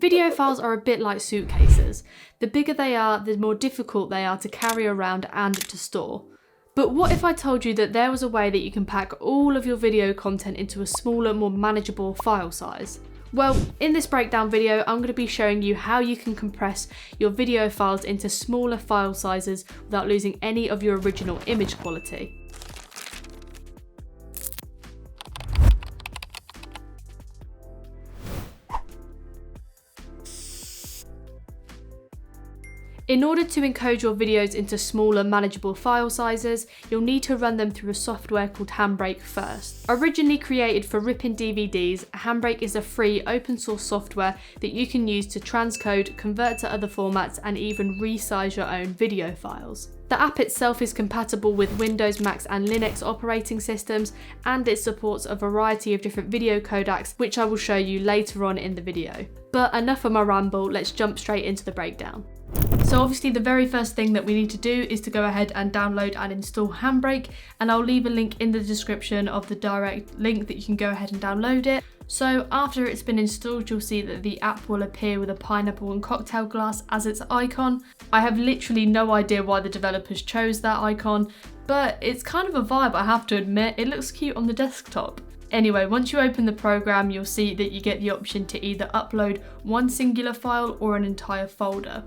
Video files are a bit like suitcases. The bigger they are, the more difficult they are to carry around and to store. But what if I told you that there was a way that you can pack all of your video content into a smaller, more manageable file size? Well, in this breakdown video, I'm going to be showing you how you can compress your video files into smaller file sizes without losing any of your original image quality. In order to encode your videos into smaller, manageable file sizes, you'll need to run them through a software called Handbrake first. Originally created for ripping DVDs, Handbrake is a free open source software that you can use to transcode, convert to other formats, and even resize your own video files. The app itself is compatible with Windows, Macs, and Linux operating systems, and it supports a variety of different video codecs, which I will show you later on in the video. But enough of my ramble, let's jump straight into the breakdown. So obviously the very first thing that we need to do is to go ahead and download and install Handbrake, and I'll leave a link in the description of the direct link that you can go ahead and download it. So after it's been installed, you'll see that the app will appear with a pineapple and cocktail glass as its icon. I have literally no idea why the developers chose that icon, but it's kind of a vibe, I have to admit. It looks cute on the desktop. Anyway, once you open the program, you'll see that you get the option to either upload one singular file or an entire folder.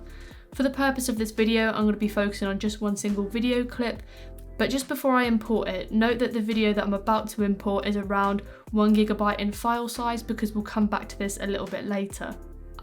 For the purpose of this video, I'm going to be focusing on just one single video clip, but just before I import it, note that the video that I'm about to import is around 1 GB in file size, because we'll come back to this a little bit later.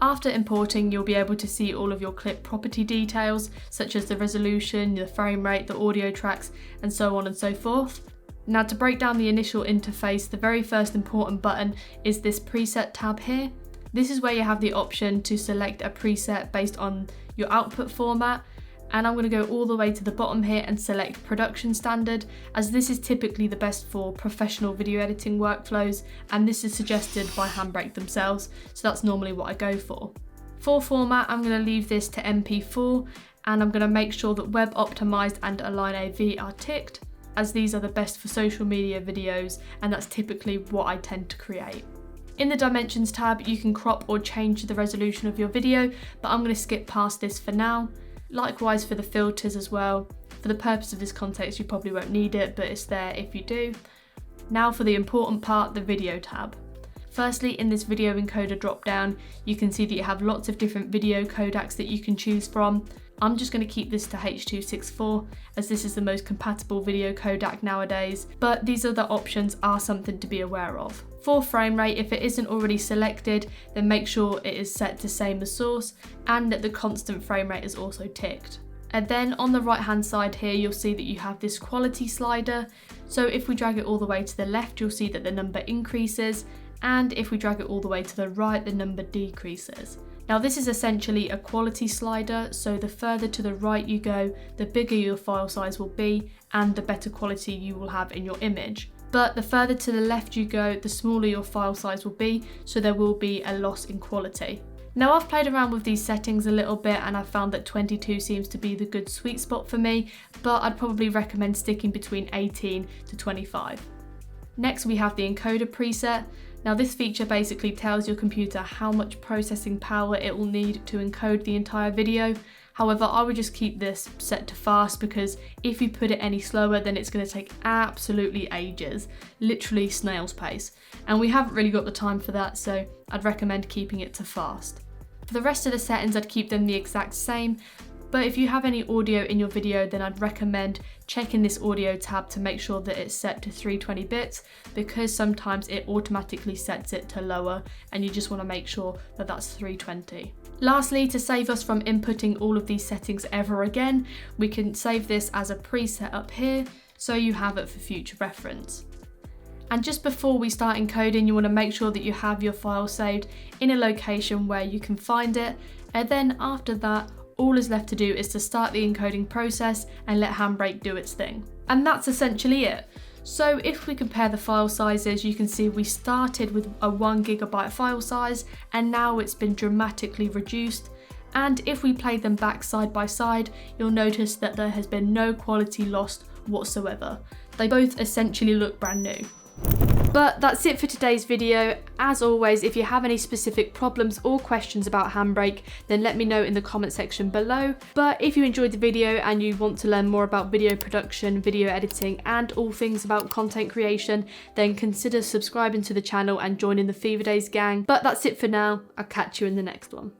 After importing, you'll be able to see all of your clip property details, such as the resolution, the frame rate, the audio tracks, and so on and so forth. Now, to break down the initial interface, the very first important button is this preset tab here. This is where you have the option to select a preset based on your output format, and I'm going to go all the way to the bottom here and select production standard, as this is typically the best for professional video editing workflows, and this is suggested by Handbrake themselves, so that's normally what I go for. For format, I'm going to leave this to MP4, and I'm going to make sure that web optimized and align AV are ticked, as these are the best for social media videos, and that's typically what I tend to create. In the dimensions tab, you can crop or change the resolution of your video, but I'm going to skip past this for now. Likewise for the filters as well. For the purpose of this context, you probably won't need it, but it's there if you do. Now for the important part, the video tab. Firstly, in this video encoder dropdown, you can see that you have lots of different video codecs that you can choose from. I'm just going to keep this to H.264, as this is the most compatible video codec nowadays, but these other options are something to be aware of. For frame rate, if it isn't already selected, then make sure it is set to same as source, and that the constant frame rate is also ticked. And then on the right hand side here, you'll see that you have this quality slider. So if we drag it all the way to the left, you'll see that the number increases, and if we drag it all the way to the right, the number decreases. Now this is essentially a quality slider, so the further to the right you go, the bigger your file size will be and the better quality you will have in your image. But the further to the left you go, the smaller your file size will be, so there will be a loss in quality. Now I've played around with these settings a little bit, and I've found that 22 seems to be the good sweet spot for me, but I'd probably recommend sticking between 18 to 25. Next we have the encoder preset. Now this feature basically tells your computer how much processing power it will need to encode the entire video. However, I would just keep this set to fast, because if you put it any slower, then it's going to take absolutely ages, literally snail's pace. And we haven't really got the time for that, so I'd recommend keeping it to fast. For the rest of the settings, I'd keep them the exact same. But if you have any audio in your video, then I'd recommend checking this audio tab to make sure that it's set to 320 bits, because sometimes it automatically sets it to lower, and you just want to make sure that that's 320. Lastly, to save us from inputting all of these settings ever again, we can save this as a preset up here, so you have it for future reference. And just before we start encoding, you want to make sure that you have your file saved in a location where you can find it, and then after that, all is left to do is to start the encoding process and let Handbrake do its thing. And that's essentially it. So if we compare the file sizes, you can see we started with a 1 GB file size, and now it's been dramatically reduced. And if we play them back side by side, you'll notice that there has been no quality lost whatsoever. They both essentially look brand new. But that's it for today's video. As always, if you have any specific problems or questions about Handbrake, then let me know in the comment section below. But if you enjoyed the video and you want to learn more about video production, video editing, and all things about content creation, then consider subscribing to the channel and joining the Fever Days gang. But that's it for now. I'll catch you in the next one.